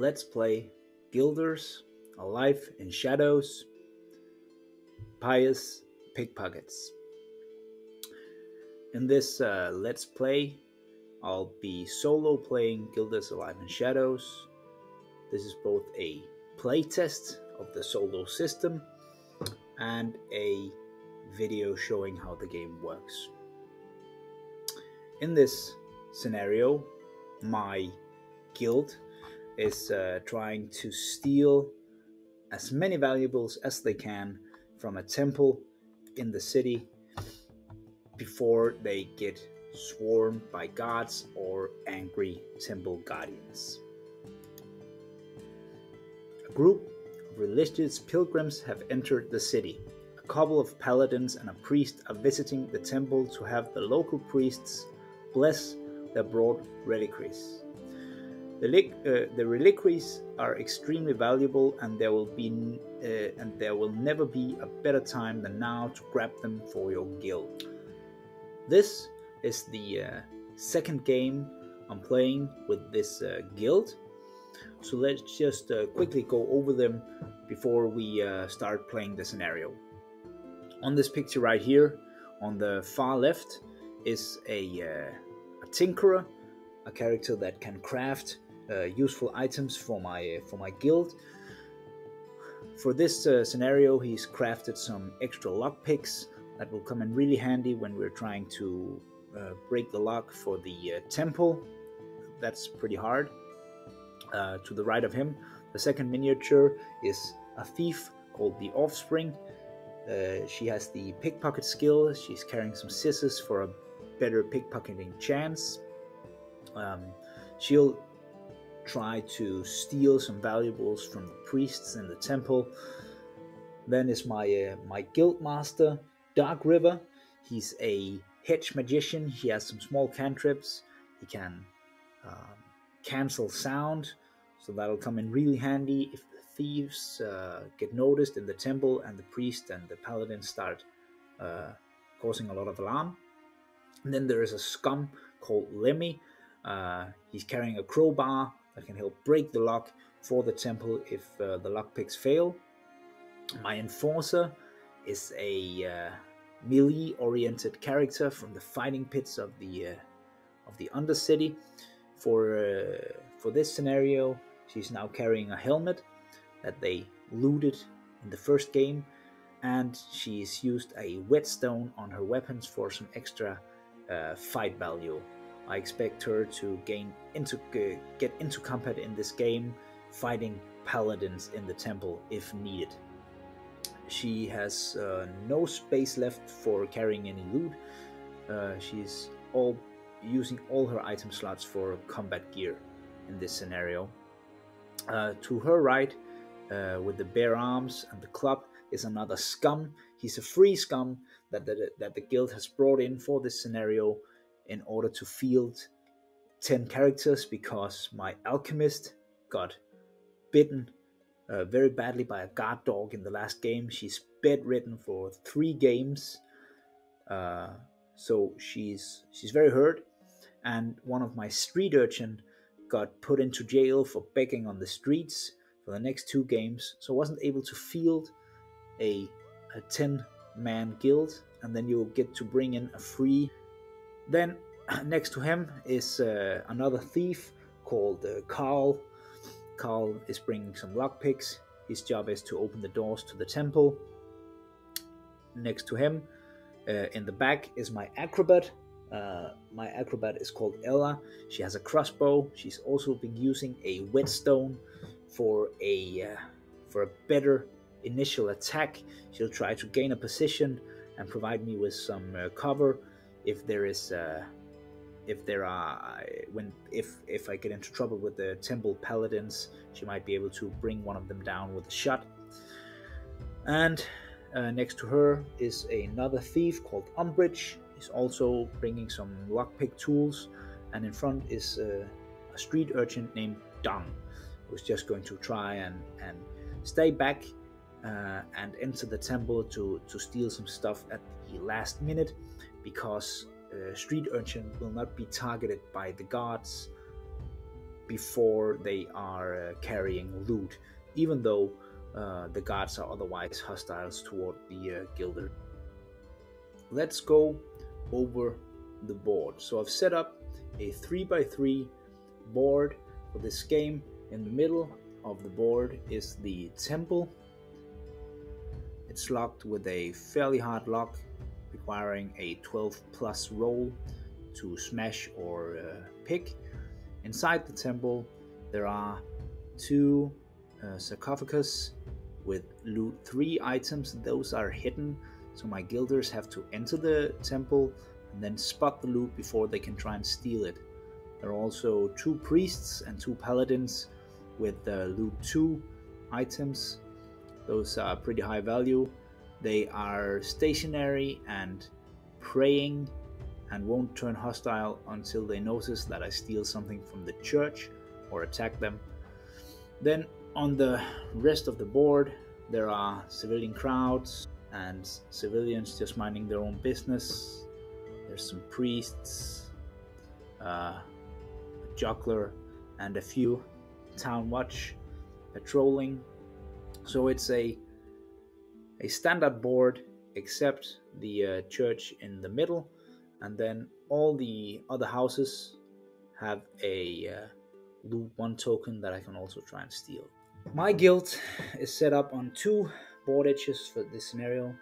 Let's play Guilders, A Life in Shadows, Pious, Pickpockets. In this Let's Play, I'll be solo playing Guilders, A Life in Shadows. This is both a playtest of the solo system and a video showing how the game works. In this scenario, my guild is trying to steal as many valuables as they can from a temple in the city before they get swarmed by guards or angry temple guardians. A group of religious pilgrims have entered the city. A couple of paladins and a priest are visiting the temple to have the local priests bless their brought reliquaries. The reliquaries are extremely valuable, and there will never be a better time than now to grab them for your guild. This is the second game I'm playing with this guild, so let's just quickly go over them before we start playing the scenario. On this picture right here, on the far left, is a tinkerer, a character that can craft useful items for my guild. For this scenario, he's crafted some extra lockpicks that will come in really handy when we're trying to break the lock for the temple. That's pretty hard. To the right of him, the second miniature is a thief called the Offspring. She has the pickpocket skill. She's carrying some scissors for a better pickpocketing chance. She'll try to steal some valuables from the priests in the temple. Then is my guild master, Dark River. He's a hedge magician. He has some small cantrips. He can cancel sound, so that'll come in really handy if the thieves get noticed in the temple and the priest and the paladins start causing a lot of alarm. And then there is a scum called Lemmy. He's carrying a crowbar that can help break the lock for the temple if the lockpicks fail. My enforcer is a melee-oriented character from the fighting pits of the Undercity. For this scenario, she's now carrying a helmet that they looted in the first game, and she's used a whetstone on her weapons for some extra fight value. I expect her to get into combat in this game, fighting paladins in the temple if needed. She has no space left for carrying any loot. She's using all her item slots for combat gear in this scenario. To her right, with the bare arms and the club, is another scum. He's a free scum that the guild has brought in for this scenario in order to field 10 characters, because my alchemist got bitten very badly by a guard dog in the last game. She's bedridden for 3 games, so she's very hurt. And one of my street urchin got put into jail for begging on the streets for the next 2 games, so I wasn't able to field a 10-man guild, and then you'll get to bring in a free. Then next to him is another thief called Carl. Carl is bringing some lockpicks. His job is to open the doors to the temple. Next to him, in the back, is my acrobat. My acrobat is called Ella. She has a crossbow. She's also been using a whetstone for a better initial attack. She'll try to gain a position and provide me with some cover if I get into trouble with the temple paladins. She might be able to bring one of them down with a shot. And next to her is another thief called Umbridge. He's also bringing some lockpick tools, and in front is a street urchin named Dong, who's just going to try and stay back and enter the temple to steal some stuff at the last minute, because street urchin will not be targeted by the guards before they are carrying loot, even though the guards are otherwise hostiles toward the guilder. Let's go over the board. So I've set up a 3x3 board for this game. In the middle of the board is the temple. It's locked with a fairly hard lock, requiring a 12+ roll to smash or pick. Inside the temple there are 2 sarcophagus with loot 3 items. Those are hidden, so my guilders have to enter the temple and then spot the loot before they can try and steal it. There are also 2 priests and 2 paladins with loot 2 items. Those are pretty high value. They are stationary and praying and won't turn hostile until they notice that I steal something from the church or attack them. Then on the rest of the board there are civilian crowds and civilians just minding their own business. There's some priests, a juggler, and a few town watch patrolling. So it's a standard board except the church in the middle, and then all the other houses have a loot 1 token that I can also try and steal. My guild is set up on 2 board edges for this scenario.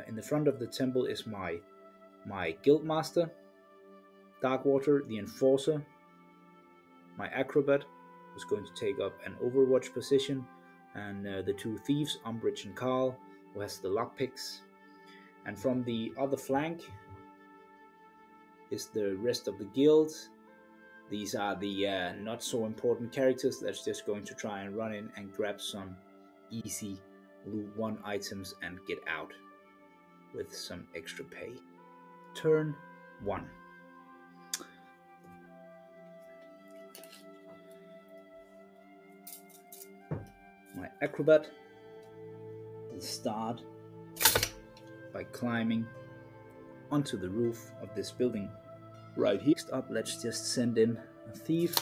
In the front of the temple is my guild master, Darkwater, the enforcer, my acrobat, who's going to take up an overwatch position, and the 2 thieves, Umbridge and Carl, who has the lockpicks. And from the other flank is the rest of the guild. These are the not so important characters that's just going to try and run in and grab some easy loot 1 items and get out with some extra pay. Turn 1. My acrobat will start by climbing onto the roof of this building right here. Next up, let's just send in a thief.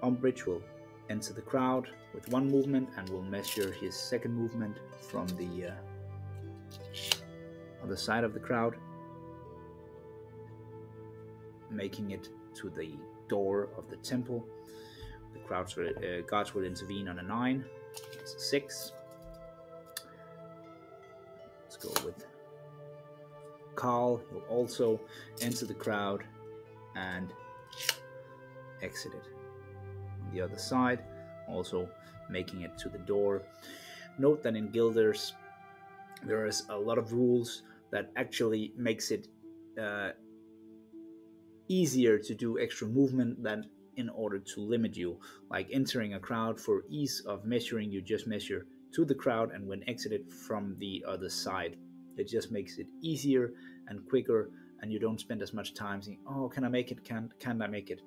Umbridge will enter the crowd with 1 movement and will measure his 2nd movement from the other side of the crowd, making it to the door of the temple. The guards will intervene on a 9. It's a 6. Let's go with Carl. He'll also enter the crowd and exit it on the other side, also making it to the door. Note that in guilders there is a lot of rules that actually makes it easier to do extra movement than in order to limit you. Like entering a crowd, for ease of measuring, you just measure to the crowd, and when exited from the other side. It just makes it easier and quicker, and you don't spend as much time saying, oh, can I make it, can I make it?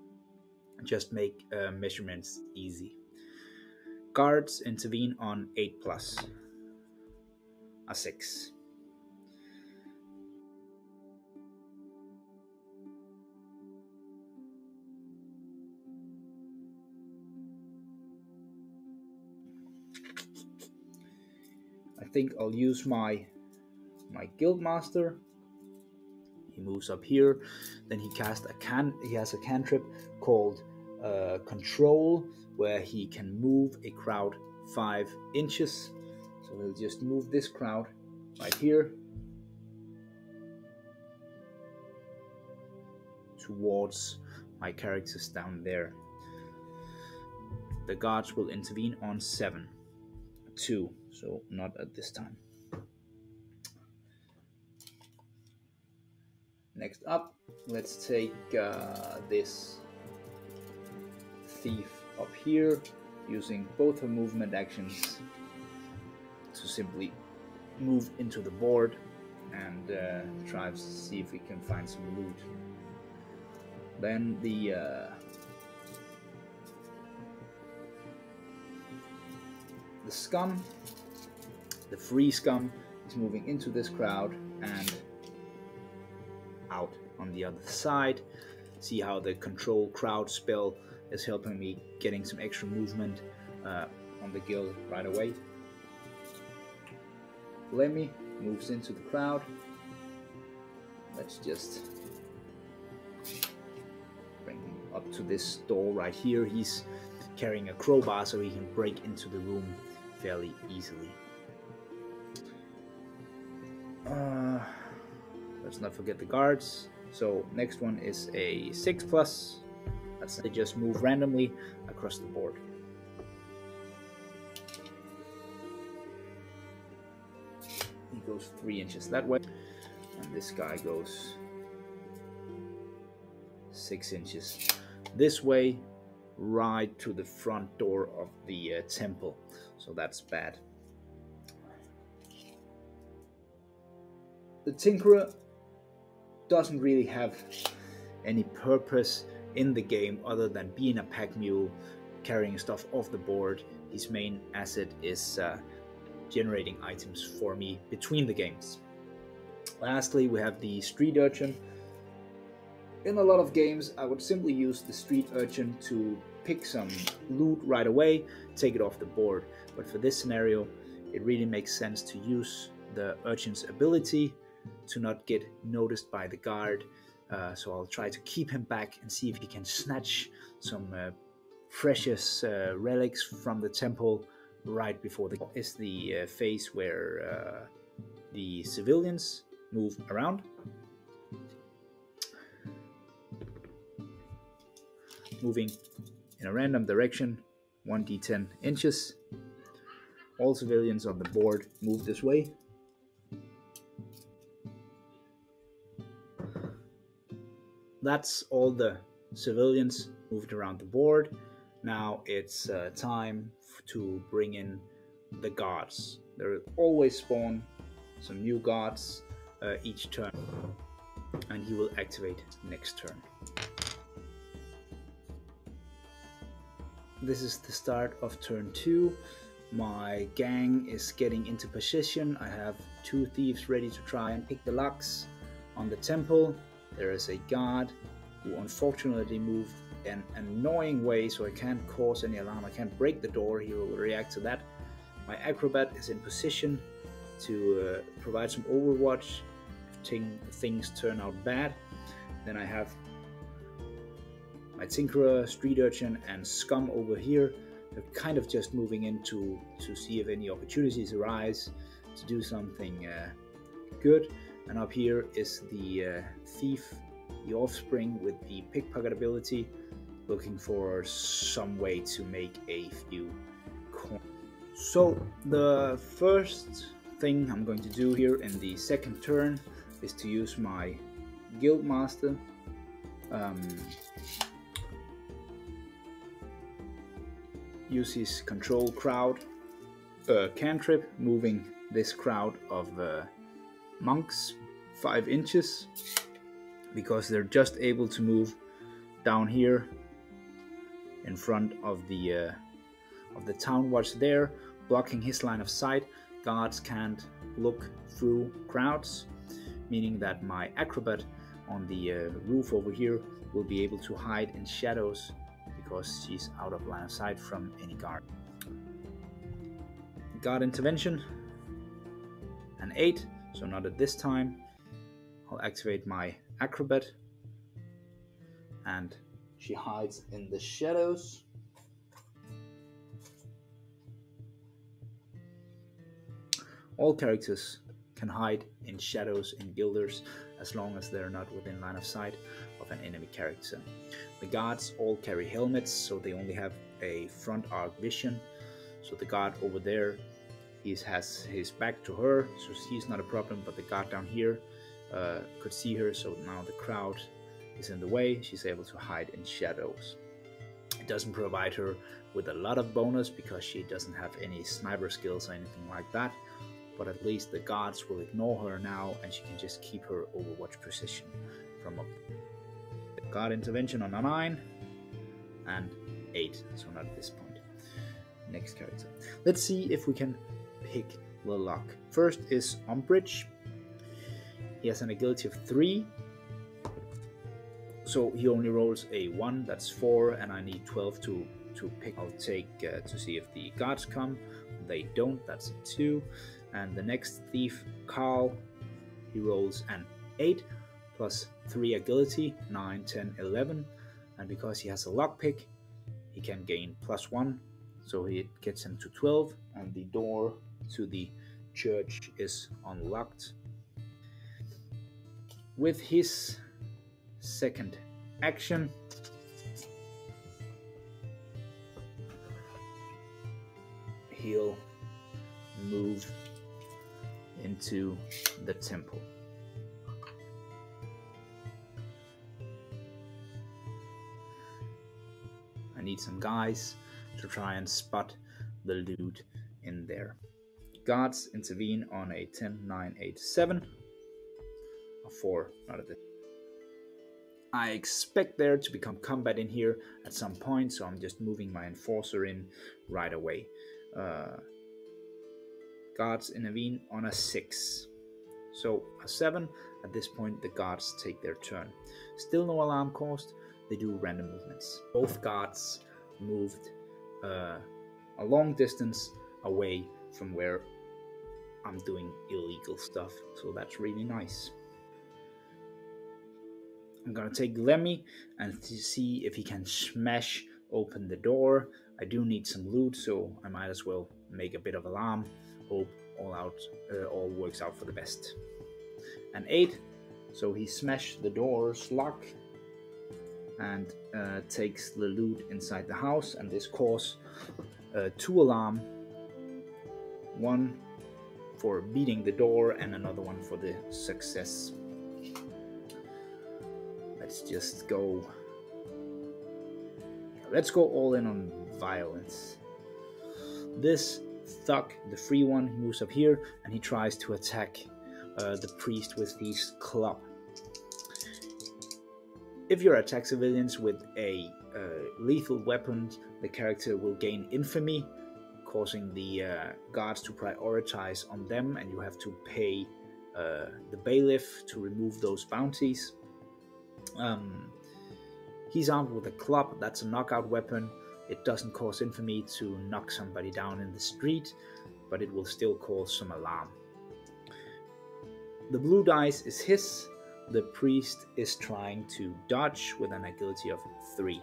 Just make measurements easy. Guards intervene on 8+, a 6. I think I'll use my guild master. He moves up here. Then he has a cantrip called control, where he can move a crowd 5 inches. So he'll just move this crowd right here towards my characters down there. The guards will intervene on 7, 2, so not at this time. Next up, let's take this thief up here, using both her movement actions to simply move into the board and try to see if we can find some loot. Then the scum, the free scum, is moving into this crowd and out on the other side. See how the control crowd spell is helping me getting some extra movement on the guild right away. Lemmy moves into the crowd. Let's just bring him up to this door right here. He's carrying a crowbar so he can break into the room fairly easily. Let's not forget the guards. So next one is a 6+. They just move randomly across the board. He goes 3 inches that way, and this guy goes 6 inches this way, right to the front door of the temple. So that's bad. The Tinkerer doesn't really have any purpose in the game other than being a pack mule, carrying stuff off the board. His main asset is generating items for me between the games. Lastly, we have the Street Urchin. In a lot of games, I would simply use the Street Urchin to pick some loot right away, take it off the board. But for this scenario, it really makes sense to use the Urchin's ability to not get noticed by the guard. So I'll try to keep him back and see if he can snatch some precious relics from the temple right before the is the phase where the civilians move around, moving in a random direction, 1d10 inches. All civilians on the board move this way. That's all the civilians moved around the board. Now it's time to bring in the guards. There always spawn some new guards each turn, and he will activate next turn. This is the start of turn 2. My gang is getting into position. I have 2 thieves ready to try and pick the locks on the temple. There is a guard who unfortunately moved an annoying way, so I can't cause any alarm. I can't break the door. He will react to that. My acrobat is in position to provide some overwatch if things turn out bad. Then I have my Tinkerer, Street Urchin, and Scum over here. They're kind of just moving in to see if any opportunities arise to do something good. And up here is the thief, the offspring with the pickpocket ability, looking for some way to make a few coins. So the first thing I'm going to do here in the second turn is to use my guild master. Use his control crowd cantrip, moving this crowd of monks 5 inches, because they're just able to move down here in front of the town watch there, blocking his line of sight. Guards can't look through crowds, meaning that my acrobat on the roof over here will be able to hide in shadows because she's out of line of sight from any guard. Guard intervention, an 8, so not at this time. I'll activate my acrobat, and she hides in the shadows. All characters can hide in shadows in guilders as long as they're not within line of sight of an enemy character. The guards all carry helmets, so they only have a front arc vision. So the guard over there, he has his back to her, so he's not a problem, but the guard down here could see her, so now the crowd is in the way. She's able to hide in shadows. It doesn't provide her with a lot of bonus because she doesn't have any sniper skills or anything like that, but at least the guards will ignore her now, and she can just keep her overwatch position from up. The guard intervention on a 9 and 8, so not at this point. Next character. Let's see if we can pick the lock. First is Umbridge. He has an agility of 3, So he only rolls a 1, that's 4, and I need 12 to pick. I'll take to see if the guards come. They don't, that's a 2. And the next thief, Carl, he rolls an 8 plus 3 agility, 9, 10, 11. And because he has a lockpick, he can gain +1, so it gets him to 12, and the door to the church is unlocked. With his second action, he'll move into the temple. I need some guys to try and spot the loot in there. Guards intervene on a 10, 9, 8, 7. A 4, not at this. I expect there to become combat in here at some point, so I'm just moving my enforcer in right away. Guards intervene on a 6. So a 7. At this point, the guards take their turn. Still no alarm caused. They do random movements. Both guards moved a long distance away from where I'm doing illegal stuff, so that's really nice. I'm gonna take Lemmy and see if he can smash open the door. I do need some loot, so I might as well make a bit of alarm. Hope all works out for the best. An 8, so he smashed the door's lock and takes the loot inside the house, and this causes 2 alarm, 1 for beating the door and another one for the success. Let's just go. Let's go all in on violence. This thug, the free one, he moves up here and he tries to attack the priest with his club. If you attack civilians with a lethal weapon, the character will gain infamy, causing the guards to prioritize on them, and you have to pay the bailiff to remove those bounties. He's armed with a club, that's a knockout weapon. It doesn't cause infamy to knock somebody down in the street, but it will still cause some alarm. The blue dice is his. The priest is trying to dodge with an agility of 3.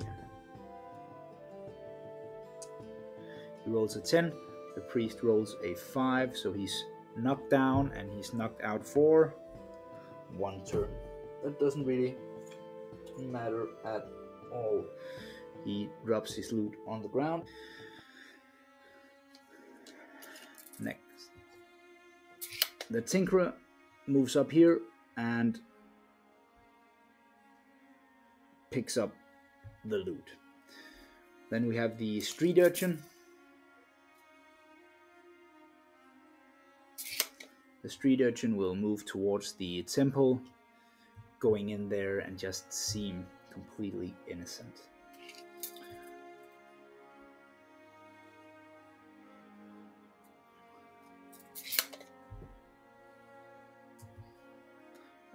He rolls a 10. The priest rolls a 5, so he's knocked down and he's knocked out for 1 turn. That doesn't really matter at all. He drops his loot on the ground. Next, the Tinkerer moves up here and picks up the loot. Then we have the Street Urchin. The Street Urchin will move towards the temple, going in there and just seem completely innocent.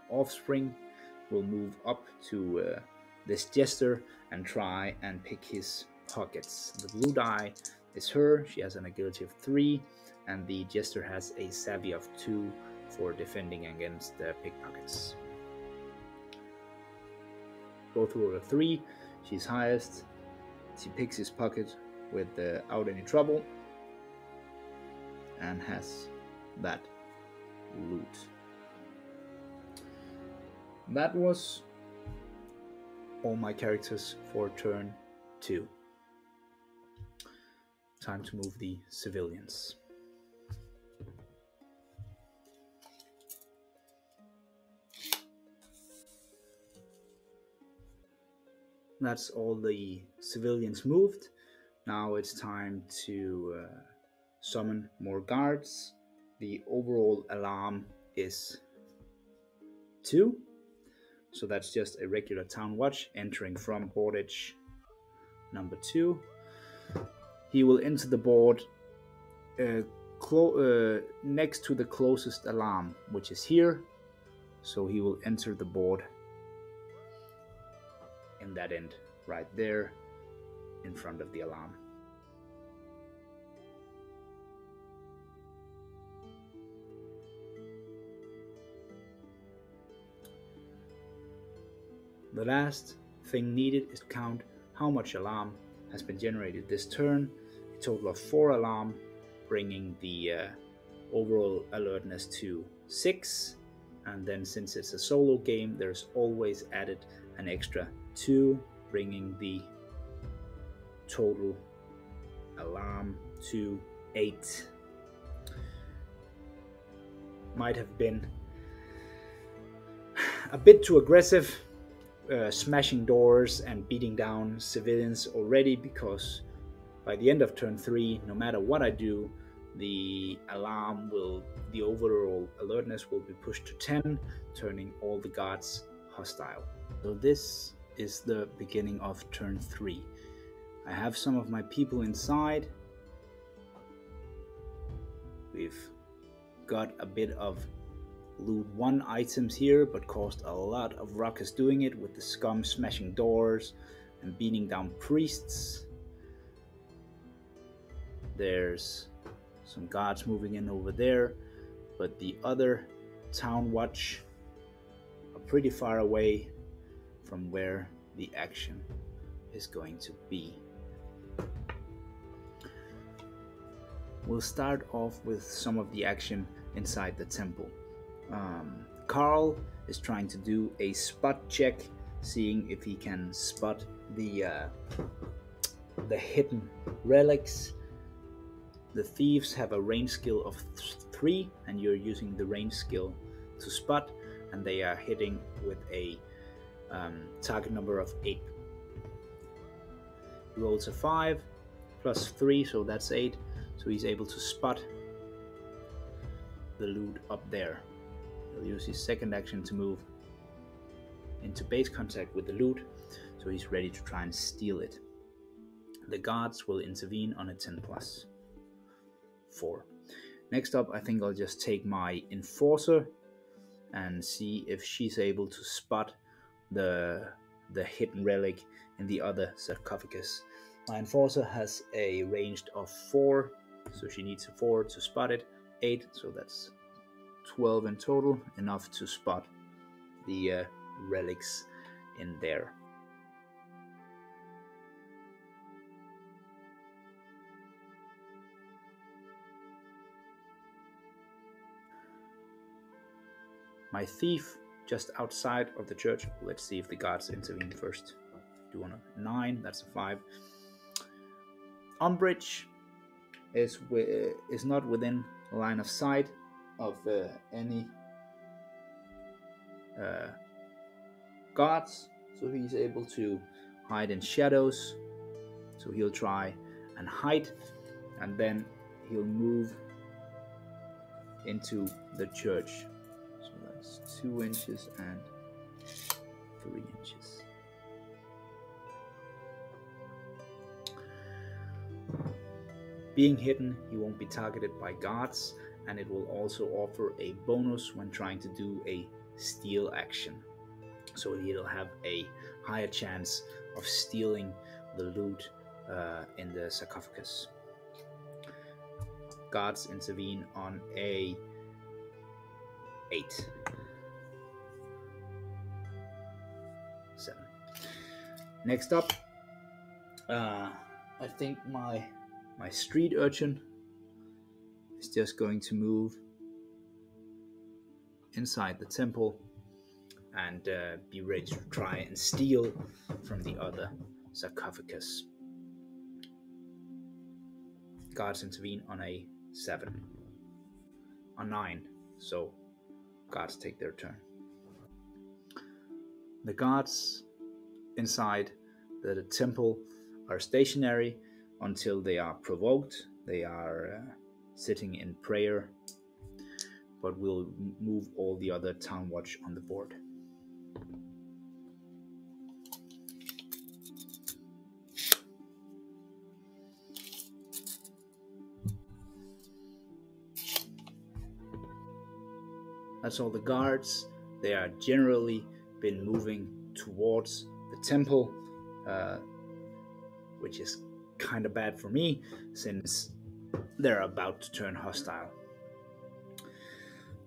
Offspring will move up to this jester and try and pick his pockets. The blue die is her. She has an agility of 3, and the jester has a savvy of 2 for defending against pickpockets. Both roll a 3. She's highest. She picks his pocket without any trouble and has that loot. That was all my characters for turn 2. Time to move the civilians. That's all the civilians moved. Now it's time to summon more guards. The overall alarm is 2. So that's just a regular town watch entering from boardage number 2. He will enter the board next to the closest alarm, which is here. So he will enter the board on that end, right there in front of the alarm. The last thing needed is to count how much alarm has been generated this turn. A total of 4 alarm, bringing the overall alertness to 6. And then since it's a solo game, there's always added an extra 2, bringing the total alarm to 8. Might have been a bit too aggressive, smashing doors and beating down civilians already, because by the end of turn 3, no matter what I do, the overall alertness will be pushed to 10, turning all the guards hostile. So this is the beginning of turn 3. I have some of my people inside. We've got a bit of loot 1 items here, but caused a lot of ruckus doing it, with the scum smashing doors and beating down priests. There's some guards moving in over there, but the other town watch are pretty far away from where the action is going to be. We'll start off with some of the action inside the temple. Carl is trying to do a spot check, seeing if he can spot the hidden relics. The thieves have a range skill of 3, and you're using the range skill to spot, and they are hitting with a target number of 8. He rolls a 5 plus 3, so that's 8. So he's able to spot the loot up there. He'll use his second action to move into base contact with the loot, so he's ready to try and steal it. The guards will intervene on a 10 plus 4. Next up, I think I'll just take my enforcer and see if she's able to spot the hidden relic in the other sarcophagus. My enforcer has a range of 4, so she needs a 4 to spot it. 8, so that's 12 in total, enough to spot the relics in there. My thief just outside of the church. Let's see if the guards intervene first. Do a 9, that's a 5. Umbridge is not within line of sight of any guards, so he's able to hide in shadows. So he'll try and hide, and then he'll move into the church. So that's 2 inches and 3 inches. Being hidden, he won't be targeted by guards, and it will also offer a bonus when trying to do a steal action. So he'll have a higher chance of stealing the loot in the sarcophagus. Guards intervene on a 8. 7. Next up, I think my street urchin is just going to move inside the temple and be ready to try and steal from the other sarcophagus. Guards intervene on a 7. On 9, so guards take their turn. The guards inside the temple are stationary until they are provoked. They are sitting in prayer, but we'll move all the other town watch on the board. That's all the guards. They are generally been moving towards the temple, which is kind of bad for me since they're about to turn hostile.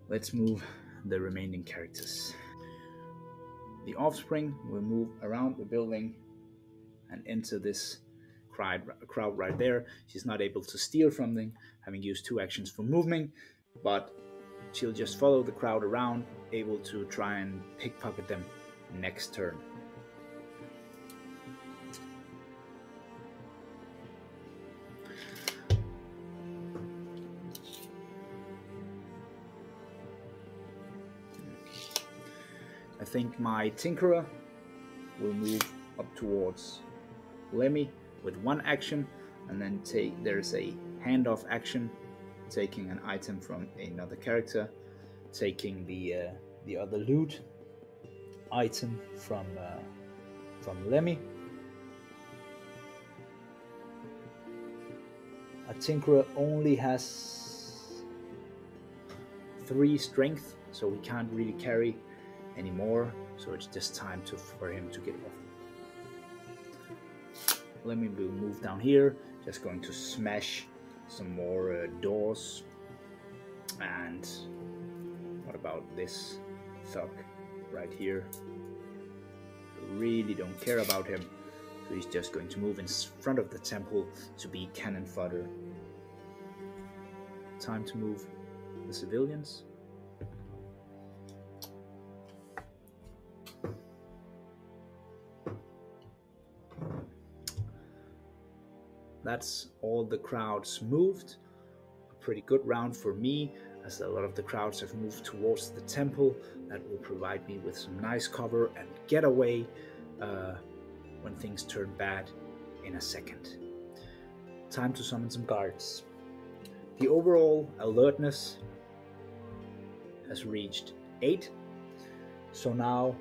Let's move the remaining characters. The offspring will move around the building and enter this crowd right there. She's not able to steal from them, having used 2 actions for moving, but she'll just follow the crowd around, able to try and pickpocket them next turn. I think my Tinkerer will move up towards Lemmy with 1 action, and then there's a handoff action, taking an item from another character, taking the other loot item from Lemmy. A Tinkerer only has 3 strength, so he can't really carry anymore, so it's just time for him to get off. Let me move down here, just going to smash some more doors. And what about this thug right here? Really don't care about him, so he's just going to move in front of the temple to be cannon fodder. Time to move the civilians. That's all the crowds moved. A pretty good round for me, as a lot of the crowds have moved towards the temple. That will provide me with some nice cover and get away when things turn bad in a second. Time to summon some guards. The overall alertness has reached 8. So now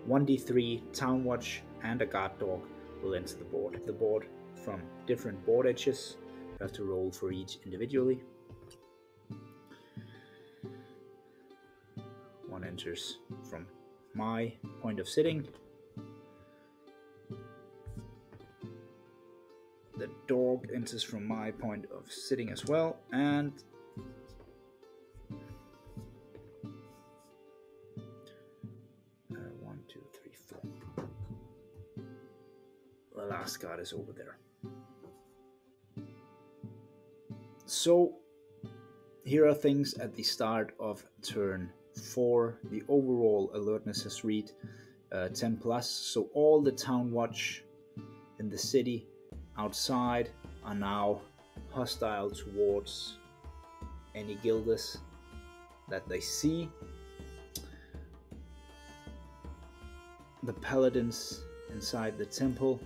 1d3 Town Watch and a guard dog will enter the board. The board from different board edges. You have to roll for each individually. One enters from my point of sitting. The dog enters from my point of sitting as well, and one, two, three, four. The last card is over there. So here are things at the start of turn 4. The overall alertness has reached 10 plus. So all the town watch in the city outside are now hostile towards any guildas that they see. The paladins inside the temple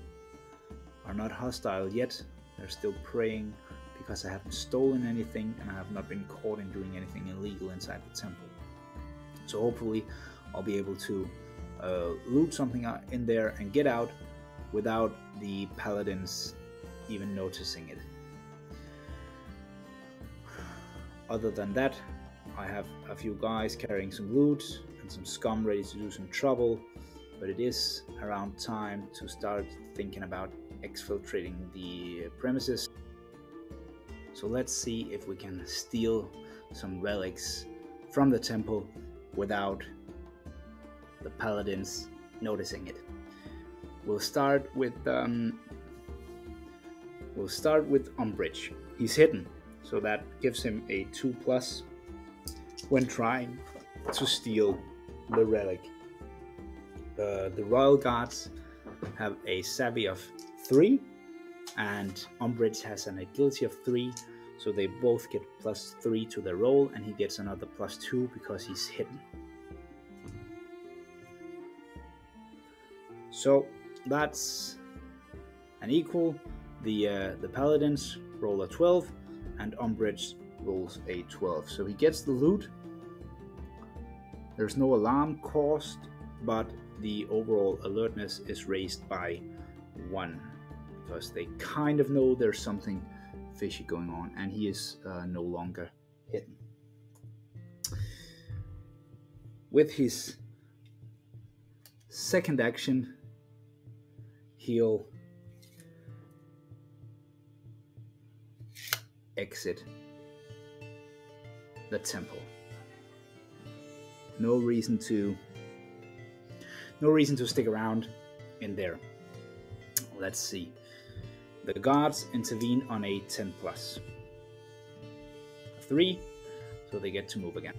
are not hostile yet. They're still praying because I haven't stolen anything and I have not been caught in doing anything illegal inside the temple. So hopefully I'll be able to loot something in there and get out without the paladins even noticing it. Other than that, I have a few guys carrying some loot and some scum ready to do some trouble, but it is around time to start thinking about exfiltrating the premises. So let's see if we can steal some relics from the temple without the paladins noticing it. We'll start with Umbridge. He's hidden, so that gives him a 2+ when trying to steal the relic. The Royal Guards have a savvy of 3, and Umbridge has an agility of 3, so they both get +3 to their roll, and he gets another +2 because he's hidden. So that's an equal. The paladins roll a 12 and Umbridge rolls a 12, so he gets the loot. There's no alarm caused, but the overall alertness is raised by 1 because they kind of know there's something fishy going on, and he is no longer hidden. With his second action, he'll exit the temple. No reason to stick around in there. Let's see. The guards intervene on a 10+. 3, so they get to move again.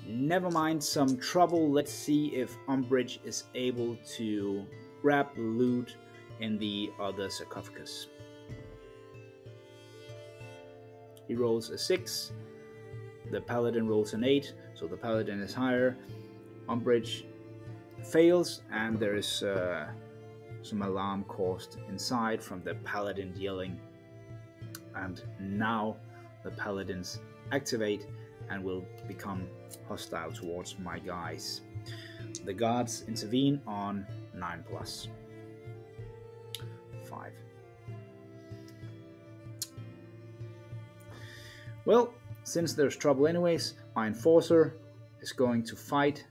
Never mind some trouble. Let's see if Umbridge is able to grab the loot in the other sarcophagus. He rolls a 6. The paladin rolls an 8, so the paladin is higher. Umbridge fails, and there is some alarm caused inside from the paladin yelling. And now the paladins activate and will become hostile towards my guys. The guards intervene on 9+. 5. Well, since there's trouble anyways, my enforcer is going to fight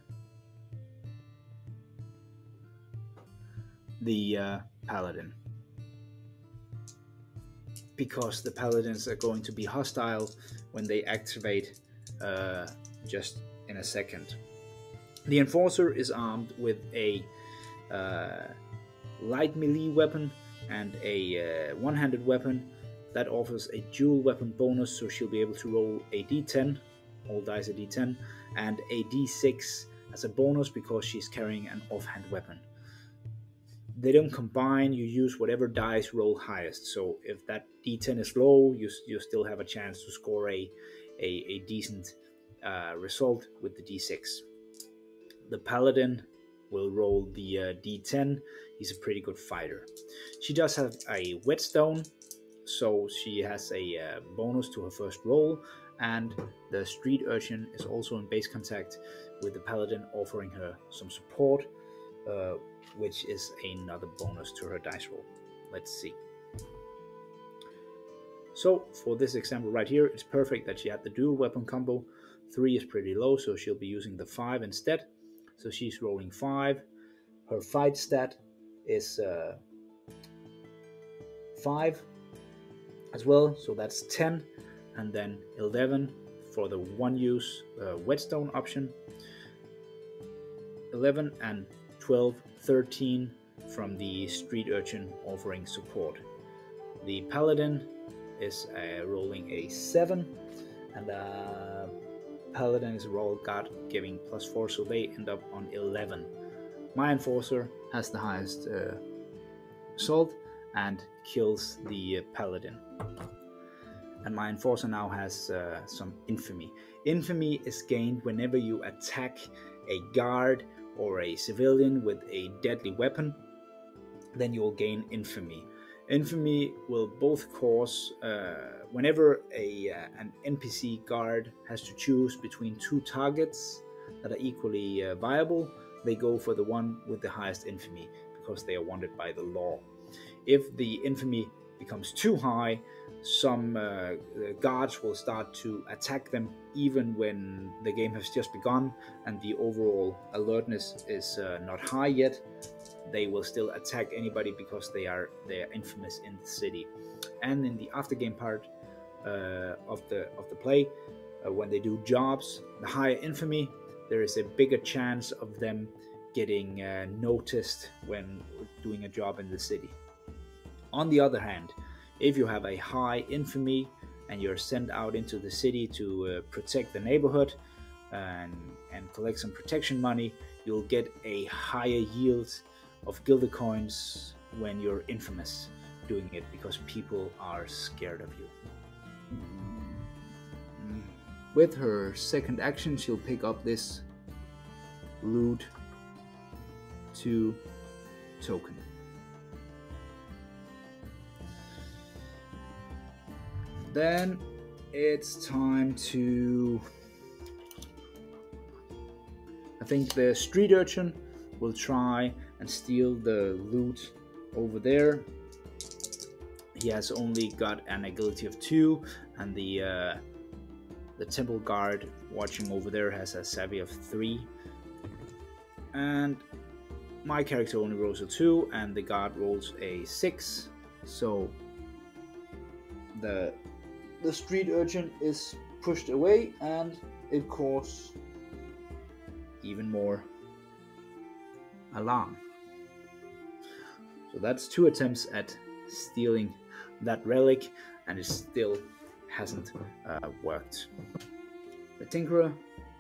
the paladin, because the paladins are going to be hostile when they activate just in a second. The enforcer is armed with a light melee weapon and a one-handed weapon that offers a dual weapon bonus, so she'll be able to roll a d10, all dice a d10, and a d6 as a bonus because she's carrying an offhand weapon. They don't combine, you use whatever dice roll highest, so if that d10 is low, you still have a chance to score a decent result with the d6. The paladin will roll the d10. He's a pretty good fighter. She does have a whetstone, so she has a bonus to her first roll, and the street urchin is also in base contact with the paladin, offering her some support, which is another bonus to her dice roll. Let's see. So for this example right here, it's perfect that she had the dual weapon combo. 3 is pretty low, so she'll be using the 5 instead. So she's rolling 5. Her fight stat is 5 as well, so that's 10, and then 11 for the one-use whetstone option. 11 and 12, 13 from the street urchin offering support. The paladin is rolling a 7, and the paladin is a roll guard giving +4, so they end up on 11. My enforcer has the highest assault and kills the paladin. And my enforcer now has some infamy. Infamy is gained whenever you attack a guard or a civilian with a deadly weapon, then you will gain infamy. Infamy will both cause, whenever an NPC guard has to choose between 2 targets that are equally viable, they go for the one with the highest infamy because they are wanted by the law. If the infamy becomes too high, some guards will start to attack them even when the game has just begun and the overall alertness is not high yet. They will still attack anybody because they are infamous in the city. And in the aftergame part of the play, when they do jobs, the higher infamy, there is a bigger chance of them getting noticed when doing a job in the city. On the other hand, if you have a high infamy and you're sent out into the city to protect the neighborhood and collect some protection money, you'll get a higher yield of gilded coins when you're infamous doing it, because people are scared of you. With her second action, she'll pick up this loot 2 token. Then it's time to... I think the street urchin will try and steal the loot over there. He has only got an agility of 2, and the temple guard watching over there has a savvy of 3. And my character only rolls a 2 and the guard rolls a 6. So the street urchin is pushed away and it causes even more alarm. So that's 2 attempts at stealing that relic, and it still hasn't worked. The Tinkerer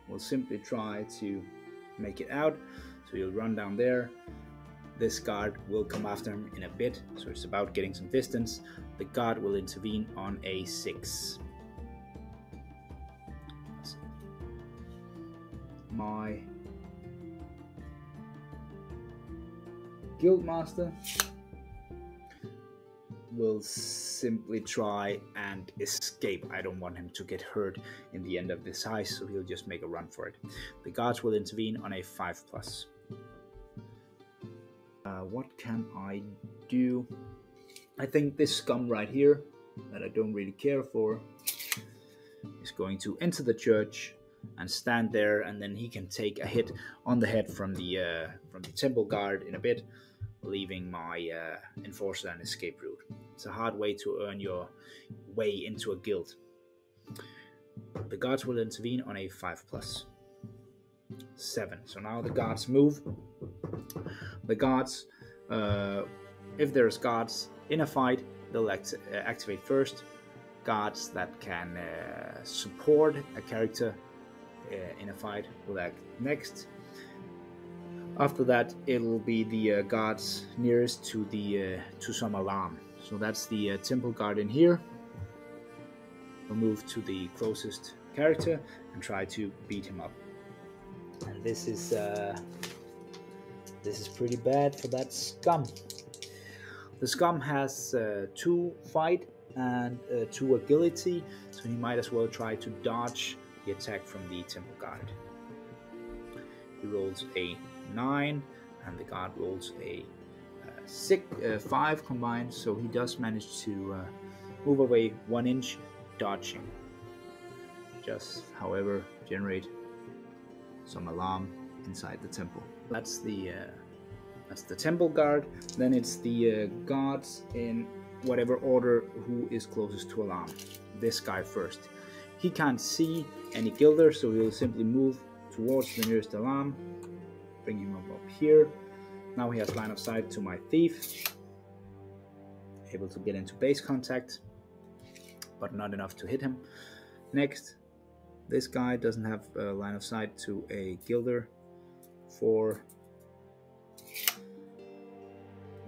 will simply try to make it out, so he'll run down there. This guard will come after him in a bit, so it's about getting some distance. The guard will intervene on a 6. My Guildmaster will simply try and escape. I don't want him to get hurt in the end of this heist, so he'll just make a run for it. The guards will intervene on a 5+. What can I do? I think this scum right here, that I don't really care for, is going to enter the church and stand there, and then he can take a hit on the head from the temple guard in a bit, leaving my enforcer an escape route. It's a hard way to earn your way into a guild. The guards will intervene on a 5+. 7. So now the guards move. The guards, if there's guards in a fight, they'll activate first. Guards that can support a character in a fight will act next. After that, it will be the guards nearest to the some alarm. So that's the temple guard in here. We'll move to the closest character and try to beat him up. And this is pretty bad for that scum. The scum has 2 fight and 2 agility, so he might as well try to dodge the attack from the temple guard. He rolls a 9 and the guard rolls a 5 combined, so he does manage to move away 1 inch, dodging. Just, however, generate some alarm inside the temple. That's the temple guard. Then it's the guards in whatever order who is closest to alarm. This guy first. He can't see any guilder, so he'll simply move towards the nearest alarm, bring him up here. Now he has line of sight to my thief, able to get into base contact, but not enough to hit him. Next, this guy doesn't have a line of sight to a guilder for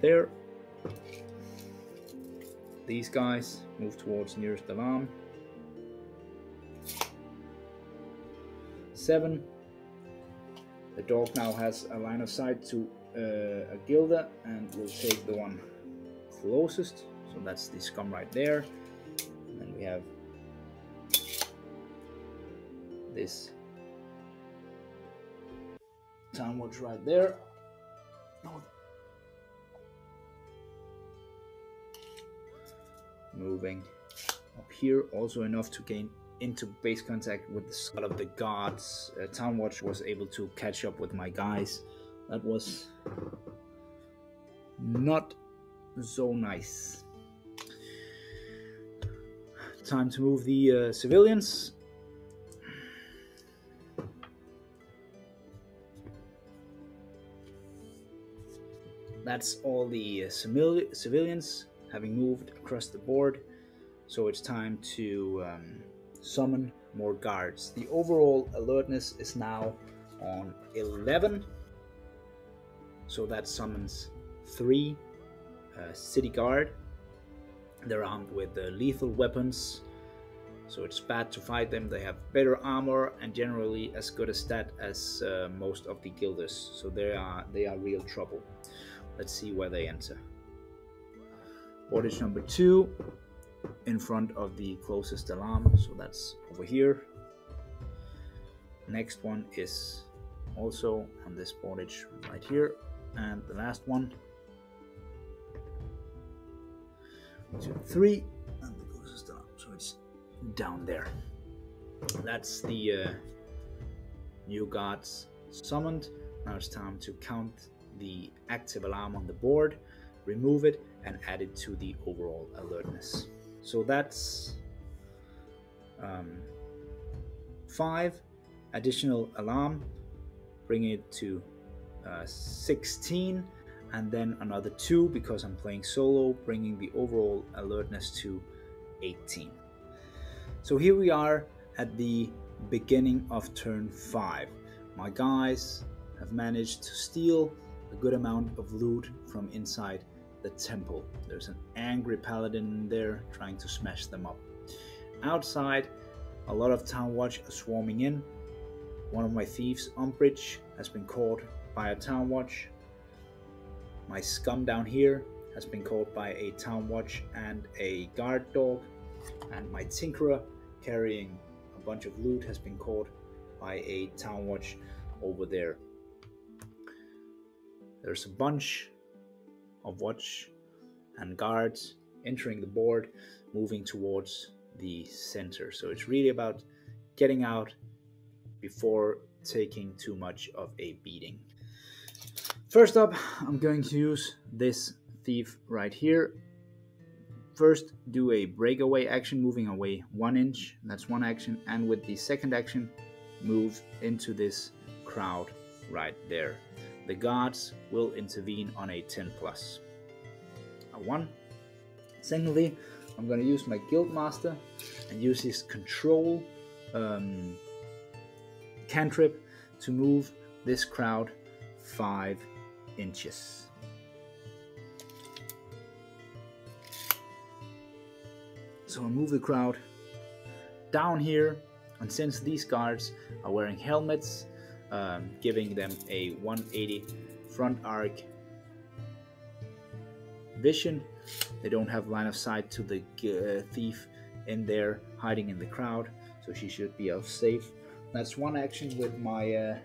there. These guys move towards nearest alarm. 7. The dog now has a line of sight to a guilder and will take the one closest. So that's the scum right there. And then we have this town watch right there. Moving up here, also enough to gain into base contact with the side of the guards. Town watch was able to catch up with my guys. That was not so nice. Time to move the civilians. That's all the civilians having moved across the board. So it's time to summon more guards. The overall alertness is now on 11. So that summons 3 city guard. They're armed with lethal weapons, so it's bad to fight them. They have better armor and generally as good a stat as most of the guilders, so they are real trouble. Let's see where they enter. Bordage number 2 in front of the closest alarm, so that's over here. Next one is also on this bordage right here, and the last one 2, 3, and the closest alarm, so it's down there. That's the new guards summoned. Now it's time to count the active alarm on the board, remove it, and add it to the overall alertness. So that's 5 additional alarm, bringing it to 16, and then another 2 because I'm playing solo, bringing the overall alertness to 18. So here we are at the beginning of turn 5. My guys have managed to steal a good amount of loot from inside the temple. There's an angry paladin there trying to smash them up. Outside, a lot of town watch are swarming in. One of my thieves, Umbridge, has been caught by a town watch. My scum down here has been caught by a town watch and a guard dog. And my tinkerer, carrying a bunch of loot, has been caught by a town watch over there. There's a bunch of watch and guards entering the board, moving towards the center. So it's really about getting out before taking too much of a beating. First up, I'm going to use this thief right here. First, do a breakaway action, moving away 1 inch. That's one action. And with the second action, move into this crowd right there. The guards will intervene on a 10+. A 1. Secondly, I'm going to use my Guildmaster and use his control cantrip to move this crowd 5 inches. So I'll move the crowd down here, and since these guards are wearing helmets, giving them a 180 front arc vision, they don't have line of sight to the thief in there hiding in the crowd, so she should be off safe. That's one action with my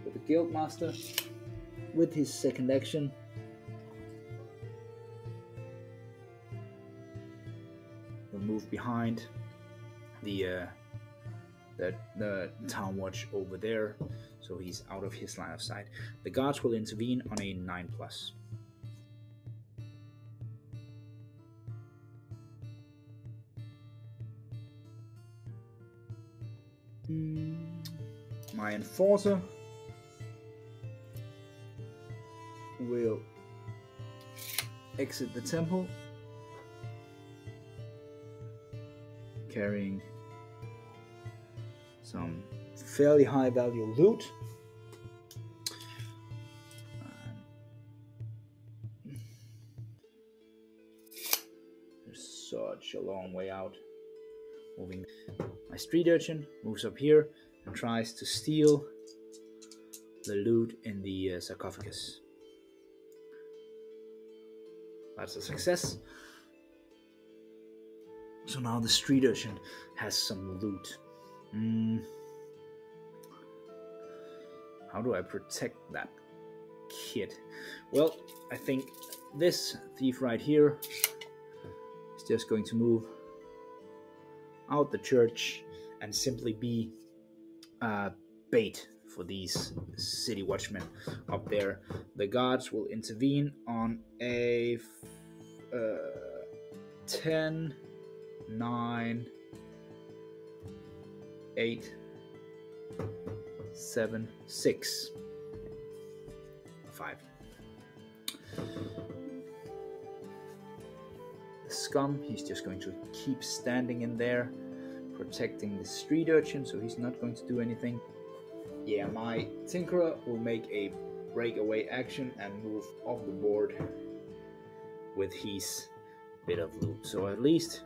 with the Guildmaster. With his second action, we'll move behind the town watch over there, so he's out of his line of sight. The guards will intervene on a 9+. My enforcer will exit the temple, carrying some fairly high value loot. There's such a long way out. Moving. My street urchin moves up here and tries to steal the loot in the sarcophagus. That's a success. So now the street urchin has some loot. How do I protect that kid? Well, I think this thief right here is just going to move out the church and simply be bait for these city watchmen up there. The guards will intervene on a 10, 9, 8, 7, 6, 5. The scum, he's just going to keep standing in there, protecting the street urchin, so he's not going to do anything. Yeah, my tinkerer will make a breakaway action and move off the board with his bit of loot. So at least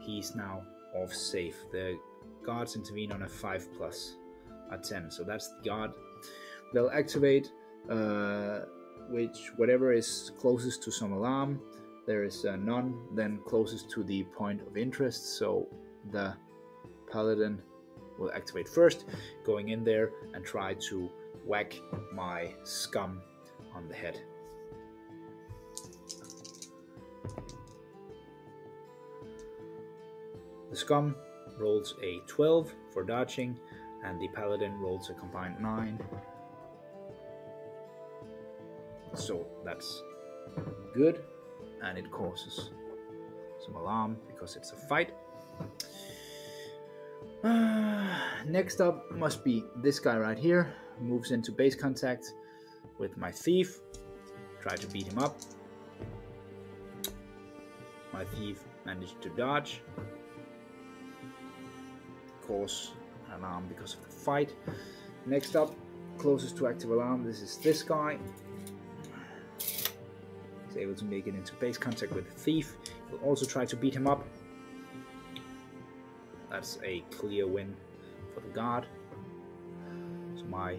he's now off safe. The guards intervene on a 5+, a 10. So that's the guard. They'll activate whatever is closest to some alarm. There is none, then closest to the point of interest. So the paladin will activate first, going in there and try to whack my scum on the head. The scum rolls a 12 for dodging, and the paladin rolls a combined 9. So that's good, and it causes some alarm because it's a fight. Next up must be this guy right here. Moves into base contact with my thief. Try to beat him up. My thief managed to dodge. Cause an alarm because of the fight. Next up, closest to active alarm, this is this guy. He's able to make it into base contact with the thief. He'll also try to beat him up. That's a clear win for the guard. So my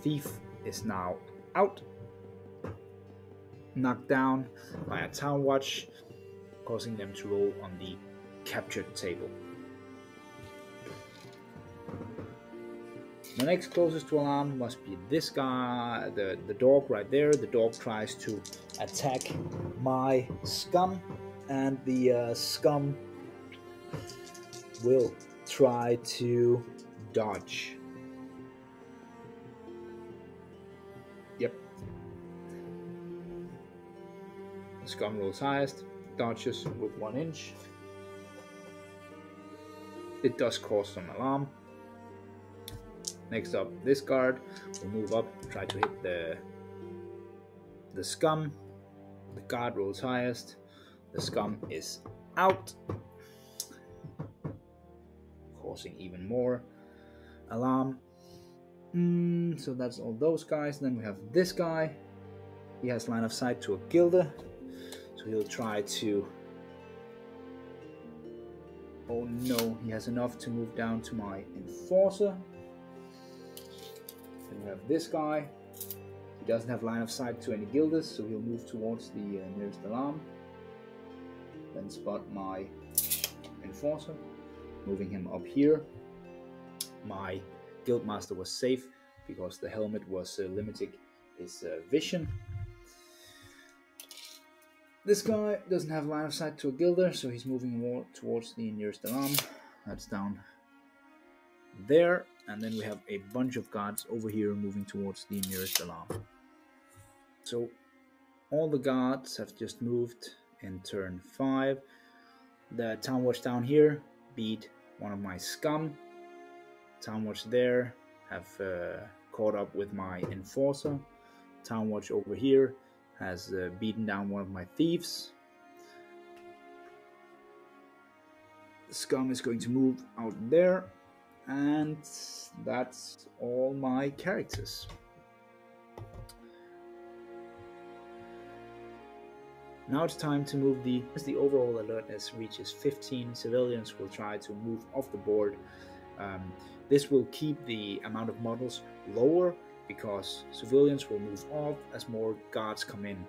thief is now out. Knocked down by a town watch, causing them to roll on the captured table. The next closest to alarm must be this guy, the dog right there. The dog tries to attack my scum, and the scum will try to dodge. Yep. The scum rolls highest, dodges with 1 inch. It does cause some alarm. Next up, this guard will move up, try to hit the scum. The guard rolls highest. The scum is out, causing even more alarm. So that's all those guys. Then we have this guy. He has line of sight to a gilder, so he'll try to... Oh no, he has enough to move down to my enforcer. Then we have this guy. He doesn't have line of sight to any guilders, so he'll move towards the nearest alarm. Then spot my enforcer, moving him up here. My guildmaster was safe because the helmet was limiting his vision. This guy doesn't have line of sight to a gilder, so he's moving more towards the nearest alarm. That's down there. And then we have a bunch of guards over here moving towards the nearest alarm. So all the guards have just moved in turn 5. The town watch down here beat one of my scum. Town watch there have caught up with my enforcer. Town watch over here has beaten down one of my thieves. The scum is going to move out there, and that's all my characters. Now it's time to move as the overall alertness reaches 15, civilians will try to move off the board. This will keep the amount of models lower because civilians will move off as more guards come in.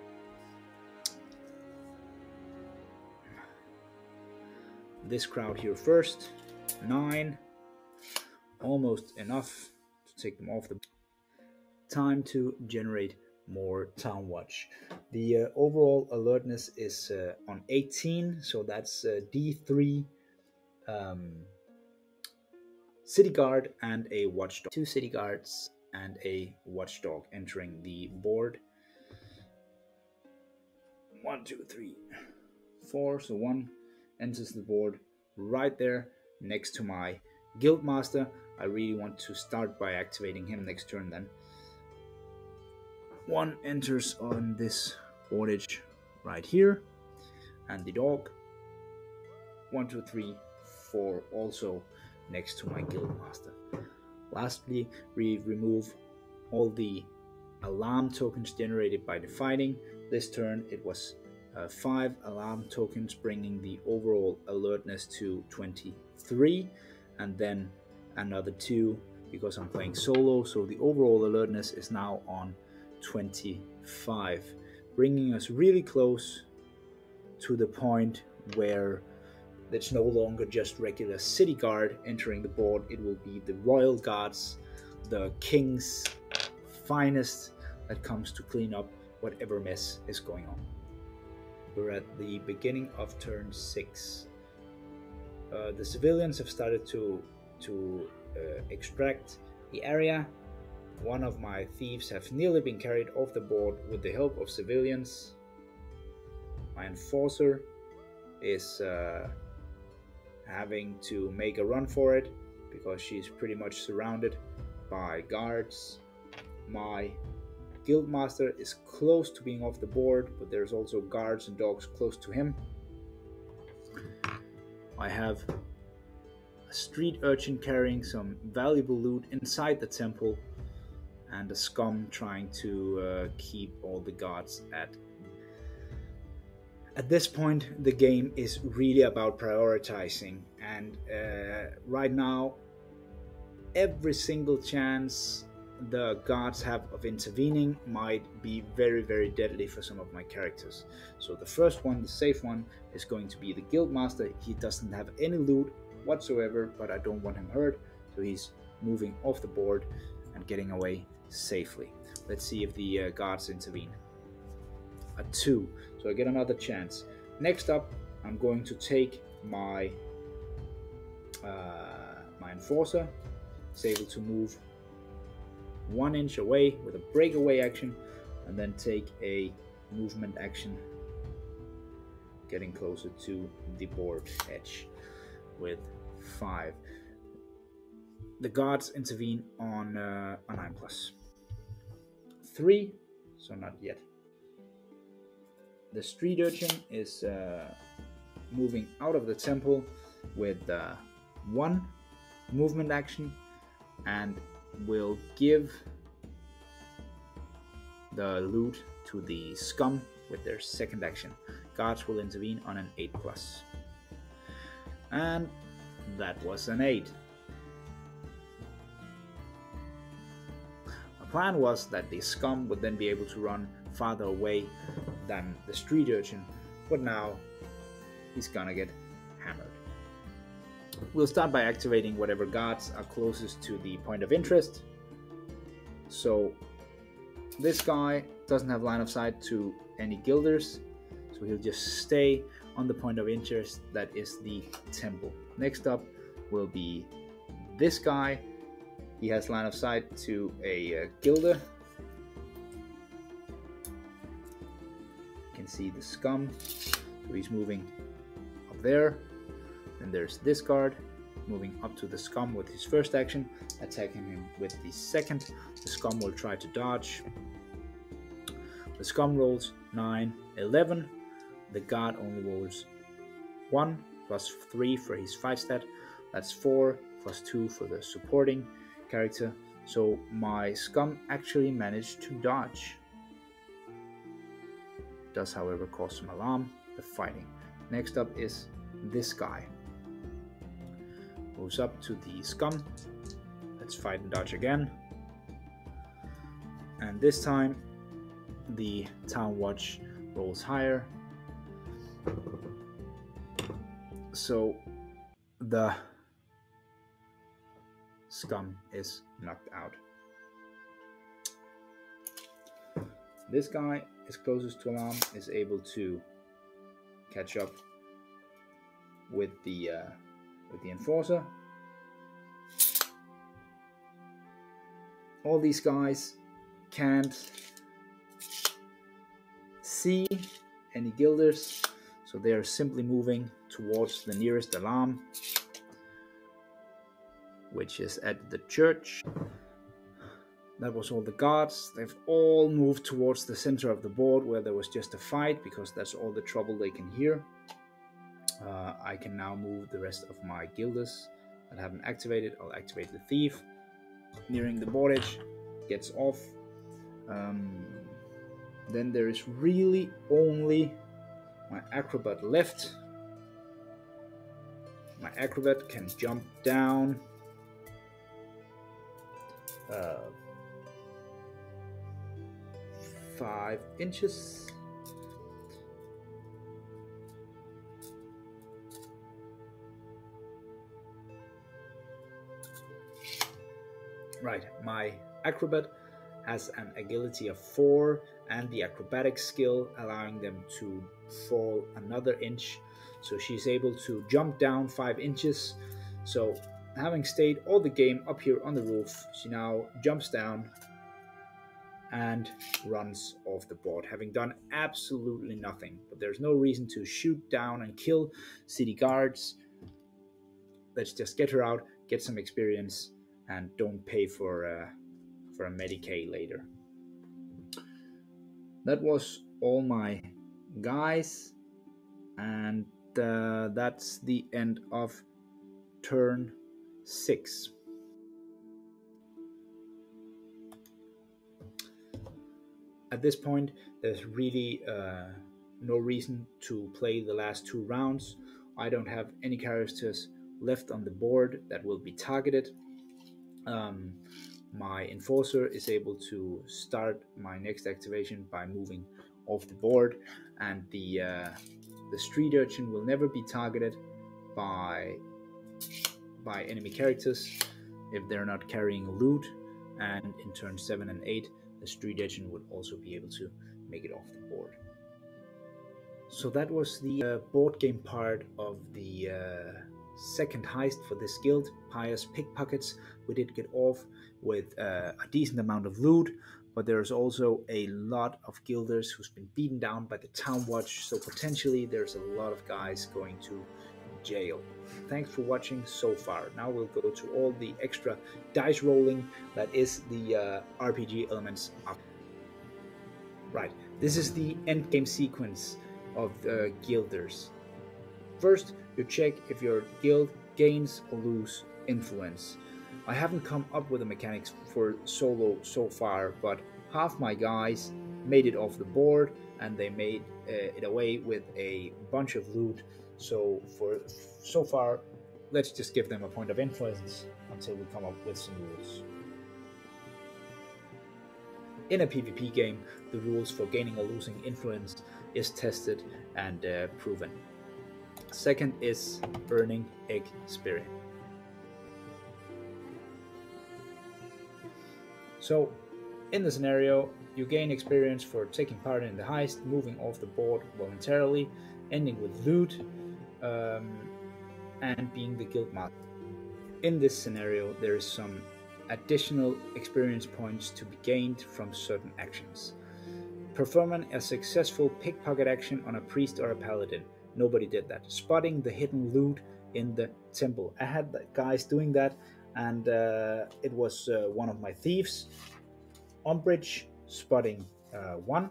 This crowd here first, 9, almost enough to take them off the... Time to generate more town watch. The overall alertness is on 18, so that's D3 city guard and a watchdog. 2 city guards and a watchdog entering the board. 1, 2, 3, 4. So 1 enters the board right there next to my guildmaster. I really want to start by activating him next turn then. 1 enters on this boardage right here, and the dog. 1, 2, 3, 4 also next to my guildmaster. Lastly, we remove all the alarm tokens generated by the fighting. This turn it was 5 alarm tokens, bringing the overall alertness to 23, and then another 2 because I'm playing solo, so the overall alertness is now on 25, bringing us really close to the point where it's no longer just regular city guard entering the board. It will be the royal guards, the king's finest, that comes to clean up whatever mess is going on. We're at the beginning of turn 6. The civilians have started to extract the area. One of my thieves have nearly been carried off the board with the help of civilians. My enforcer is having to make a run for it because she's pretty much surrounded by guards. My guildmaster is close to being off the board, but there's also guards and dogs close to him. I have a street urchin carrying some valuable loot inside the temple, and a scum trying to keep all the guards at this point. The game is really about prioritizing, and right now every single chance the guards have of intervening might be very, very deadly for some of my characters. So the first one, the safe one, is going to be the guildmaster. He doesn't have any loot whatsoever, but I don't want him hurt, so he's moving off the board and getting away safely. Let's see if the guards intervene. A 2, so I get another chance. Next up, I'm going to take my my enforcer. He's able to move 1 inch away with a breakaway action, and then take a movement action, getting closer to the board edge with 5. The guards intervene on a 9+. 3, so not yet. The street urchin is moving out of the temple with 1 movement action, and will give the loot to the scum with their second action. Guards will intervene on an 8+. And that was an 8. My plan was that the scum would then be able to run farther away than the street urchin, but now he's gonna get hammered. We'll start by activating whatever guards are closest to the point of interest. So this guy doesn't have line of sight to any guilders, so he'll just stay on the point of interest, that is the temple. Next up will be this guy. He has line of sight to a guilder. You can see the scum, so he's moving up there. And there's this guard moving up to the scum with his first action, attacking him with the second. The scum will try to dodge. The scum rolls 9, 11. The guard only rolls 1 plus 3 for his fight stat. That's 4 plus 2 for the supporting character. So my scum actually managed to dodge. Does, however, cause some alarm, the fighting. Next up is this guy. Moves up to the scum. Let's fight and dodge again. And this time the town watch rolls higher, so the scum is knocked out. This guy is closest to alarm, is able to catch up with the enforcer. All these guys can't see any guilders, so they are simply moving towards the nearest alarm, which is at the church. That was all the guards. They've all moved towards the center of the board where there was just a fight, because that's all the trouble they can hear. I can now move the rest of my guilders that haven't activated. I'll activate the thief. Nearing the board edge, gets off. Then there is really only my acrobat left. My acrobat can jump down 5 inches. Right, my acrobat has an agility of 4 and the acrobatic skill allowing them to fall another inch. So she's able to jump down 5 inches. So having stayed all the game up here on the roof, she now jumps down and runs off the board, having done absolutely nothing. But there's no reason to shoot down and kill city guards. Let's just get her out, get some experience, and don't pay for a Medicaid later. That was all my guys, and that's the end of turn 6. At this point, there's really no reason to play the last 2 rounds. I don't have any characters left on the board that will be targeted. My enforcer is able to start my next activation by moving off the board, and the street urchin will never be targeted by enemy characters if they're not carrying loot, and in turn 7 and 8 the street urchin would also be able to make it off the board. So that was the board game part of the second heist for this guild, Pious Pickpockets. We did get off with a decent amount of loot, but there's also a lot of guilders who's been beaten down by the town watch, so potentially there's a lot of guys going to jail. Thanks for watching so far. Now we'll go to all the extra dice rolling that is the RPG elements up. Right, this is the end game sequence of the guilders. First, you check if your guild gains or lose influence. I haven't come up with the mechanics for solo so far, but half my guys made it off the board and they made it away with a bunch of loot. So far, let's just give them a point of influence until we come up with some rules. In a PvP game, the rules for gaining or losing influence is tested and proven. Second is earning experience. So, in the scenario, you gain experience for taking part in the heist, moving off the board voluntarily, ending with loot, and being the guild master. In this scenario, there is some additional experience points to be gained from certain actions. Performing a successful pickpocket action on a priest or a paladin. Nobody did that. Spotting the hidden loot in the temple. I had guys doing that, and it was one of my thieves. Umbrage, spotting 1.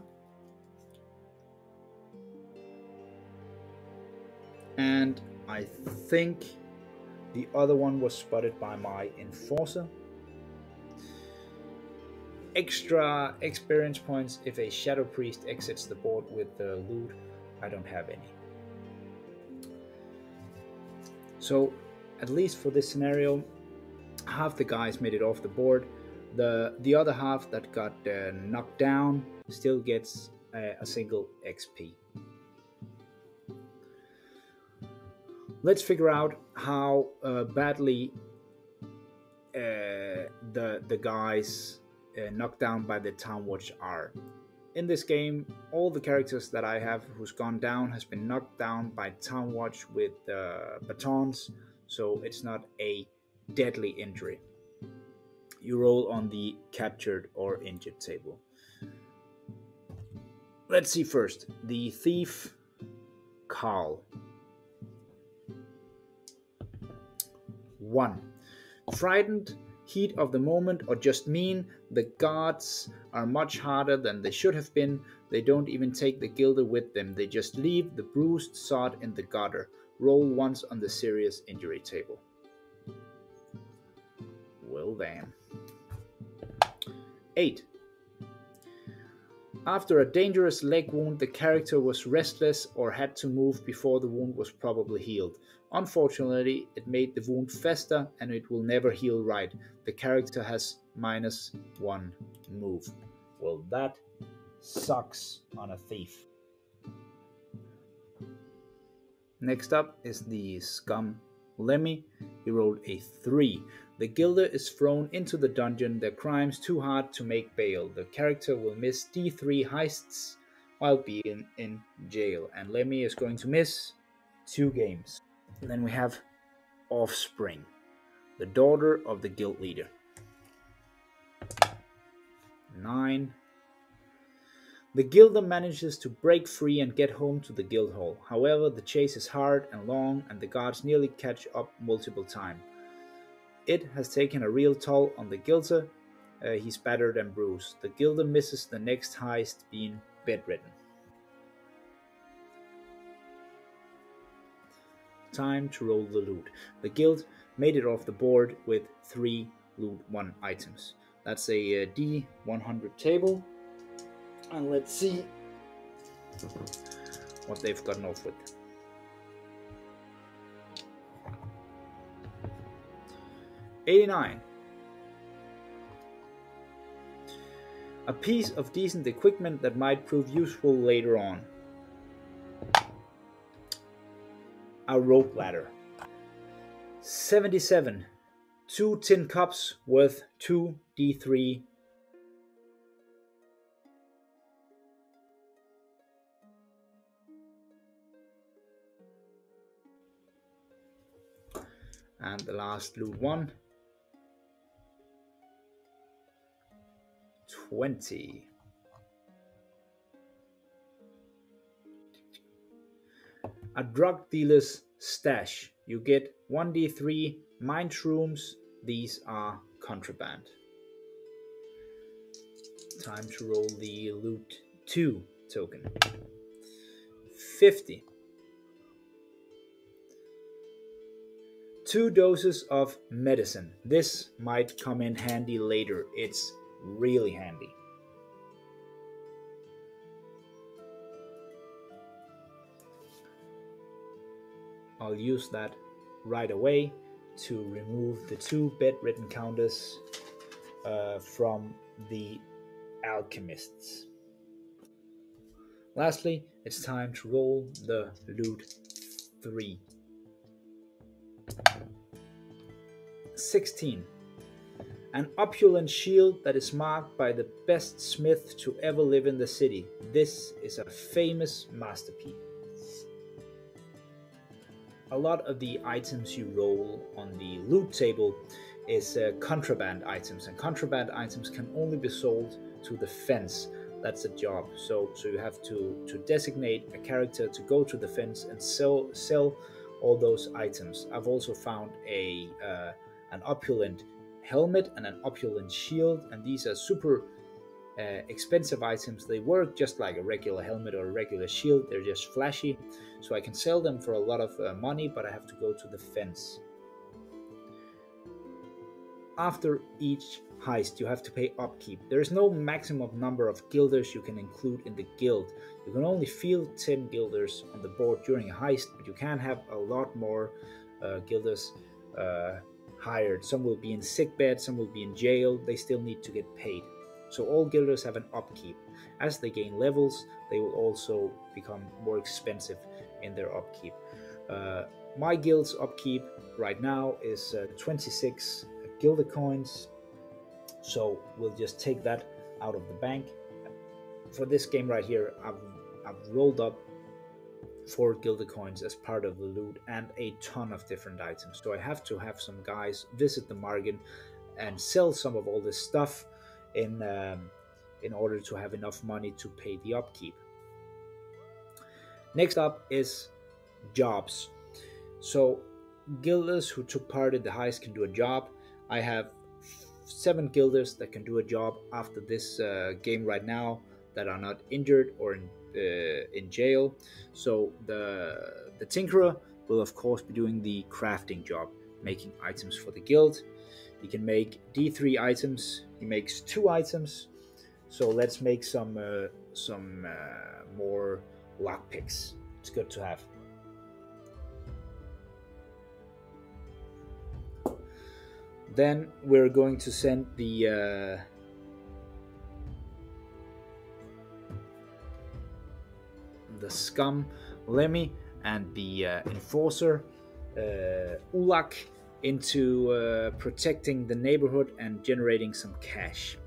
And I think the other one was spotted by my enforcer. Extra experience points if a shadow priest exits the board with the loot. I don't have any. So, at least for this scenario, half the guys made it off the board. The other half that got knocked down still gets a single XP. Let's figure out how badly the guys knocked down by the town watch are. In this game, all the characters that I have who's gone down has been knocked down by town watch with batons, so it's not a deadly injury. You roll on the captured or injured table. Let's see first. The thief, Carl. 1. Frightened, heat of the moment, or just mean. The guards are much harder than they should have been. They don't even take the gilder with them. They just leave the bruised sod in the gutter. Roll once on the serious injury table. Well then. 8. After a dangerous leg wound, the character was restless or had to move before the wound was probably healed. Unfortunately, it made the wound fester and it will never heal right. The character has -1 move. Well, that sucks on a thief. Next up is the scum Lemmy. He rolled a 3. The gilder is thrown into the dungeon, their crimes too hard to make bail. The character will miss D3 heists while being in jail, and Lemmy is going to miss 2 games. And then we have Offspring. the daughter of the guild leader. 9. The guilder manages to break free and get home to the guild hall. However, the chase is hard and long, and the guards nearly catch up multiple times. It has taken a real toll on the guilder. He's battered and bruised. The guilder misses the next heist, being bedridden. Time to roll the loot. The guild made it off the board with 3 loot 1 items. That's a D100 table. And let's see what they've gotten off with. $89. A piece of decent equipment that might prove useful later on. A rope ladder. 77. 2 tin cups worth 2 D3. And the last loot 1. 20. A drug dealer's stash. You get 1d3 mind shrooms. These are contraband. Time to roll the loot 2 token. 50. 2 doses of medicine. This might come in handy later. It's really handy. I'll use that right away to remove the 2 bedridden counters from the alchemists. Lastly, it's time to roll the loot 3. 16. An opulent shield that is marked by the best smith to ever live in the city. This is a famous masterpiece. A lot of the items you roll on the loot table is contraband items, and contraband items can only be sold to the fence. That's a job. So you have to designate a character to go to the fence and sell all those items. I've also found an opulent helmet and an opulent shield, and these are super expensive items. They work just like a regular helmet or a regular shield. They're just flashy, so I can sell them for a lot of money, but I have to go to the fence. After each heist, you have to pay upkeep. There is no maximum number of guilders you can include in the guild. You can only field 10 guilders on the board during a heist, but you can have a lot more guilders hired. Some will be in sickbed, some will be in jail. They still need to get paid. So all guilders have an upkeep. As they gain levels, they will also become more expensive in their upkeep. My guild's upkeep right now is 26 guilder coins. So we'll just take that out of the bank. For this game right here, I've rolled up 4 guilder coins as part of the loot and a ton of different items. So I have to have some guys visit the market and sell some of all this stuff in order to have enough money to pay the upkeep. Next up is jobs. So guilders who took part in the heist can do a job. I have 7 guilders that can do a job after this game right now that are not injured or in jail. So the tinkerer will of course be doing the crafting job, making items for the guild. He can make D3 items. He makes 2 items. So let's make some more lockpicks. It's good to have. Then we're going to send the scum Lemmy and the enforcer Ulak into protecting the neighborhood and generating some cash.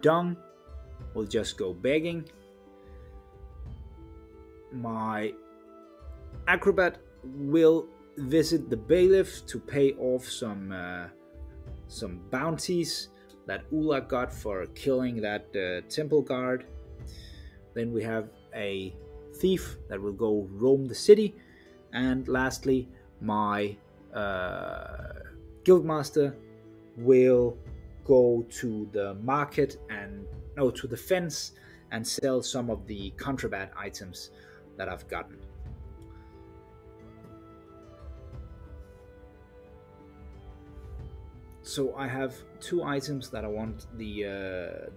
Dung will just go begging. My acrobat will visit the bailiff to pay off some bounties that Ula got for killing that temple guard. Then we have a thief that will go roam the city, and lastly, my guildmaster will go to the market and to the fence and sell some of the contraband items that I've gotten. So I have two items that I want the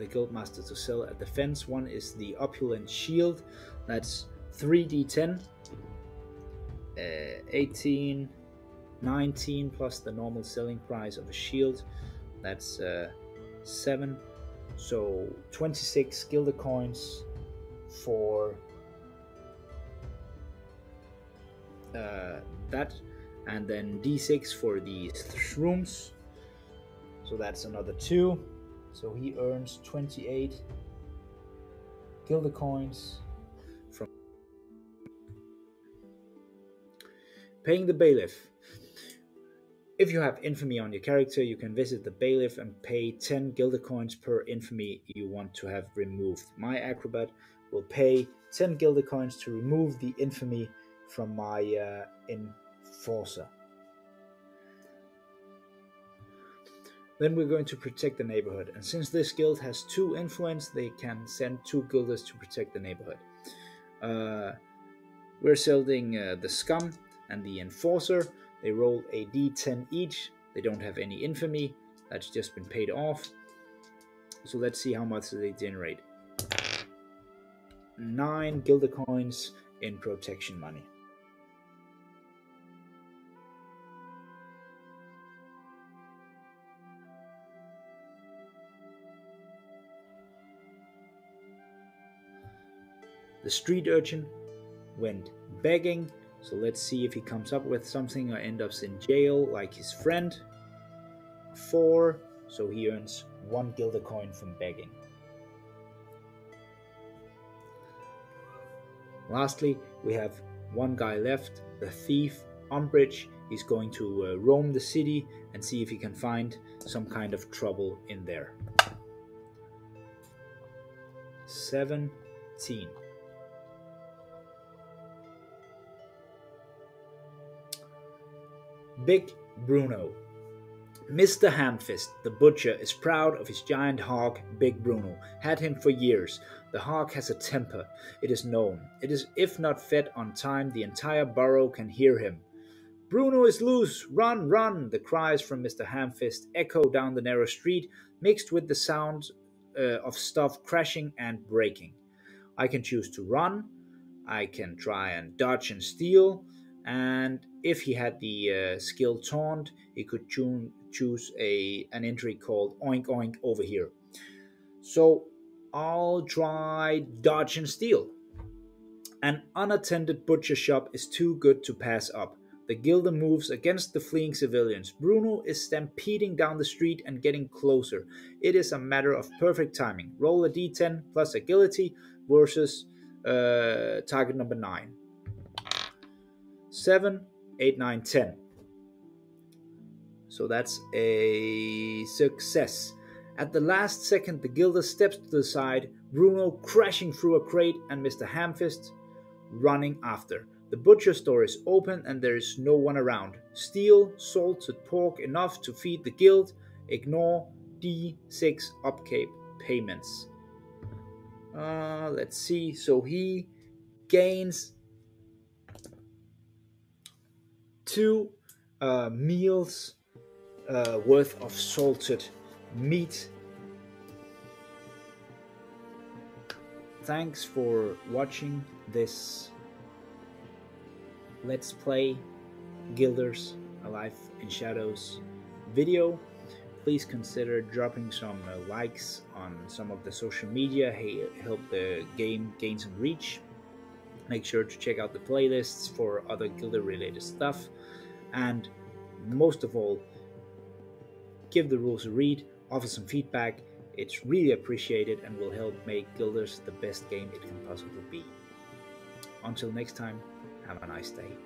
guildmaster to sell at the fence. One is the opulent shield, that's 3d10, 18, 19 plus the normal selling price of a shield, that's 7, so 26 gilder coins for that, and then d6 for the shrooms, so that's another 2, so he earns 28 gilder coins from paying the bailiff. If you have infamy on your character, you can visit the bailiff and pay 10 gilder coins per infamy you want to have removed. My acrobat will pay 10 gilder coins to remove the infamy from my enforcer. Then we're going to protect the neighborhood, and since this guild has 2 influence, they can send 2 guilders to protect the neighborhood. We're selling the scum and the enforcer. They roll a d10 each. They don't have any infamy. That's just been paid off. So let's see how much they generate. 9 gilder coins in protection money. The street urchin went begging, so let's see if he comes up with something or ends up in jail like his friend. 4, so he earns 1 gilder coin from begging. Lastly, we have one guy left, the thief, Umbridge. He's going to roam the city and see if he can find some kind of trouble in there. 17. Big Bruno. Mr. Handfist, the butcher, is proud of his giant hog, Big Bruno. Had him for years. The hog has a temper, it is known. It is, if not fed on time, the entire borough can hear him. Bruno is loose! Run, run! The cries from Mr. Handfist echo down the narrow street, mixed with the sound of stuff crashing and breaking. I can choose to run, I can try and dodge and steal, and if he had the skill Taunt, he could choose an entry called Oink Oink over here. So I'll try dodge and steal. An unattended butcher shop is too good to pass up. The gilder moves against the fleeing civilians. Bruno is stampeding down the street and getting closer. It is a matter of perfect timing. Roll a d10 plus agility versus target number 9. 7, 8, 9, 10. So that's a success. At the last second, the gilder steps to the side, Bruno crashing through a crate and Mr. Hamfist running after. The butcher store is open and there is no one around. Steal salted pork enough to feed the guild. Ignore D6 upkeep payments. Let's see. So he gains 2 meals worth of salted meat. Thanks for watching this Let's Play Guilders A Life in Shadows video. Please consider dropping some likes on some of the social media. Help the game gain some reach. Make sure to check out the playlists for other Guilder related stuff. And most of all, give the rules a read, offer some feedback. It's really appreciated and will help make Guilders the best game it can possibly be. Until next time, have a nice day.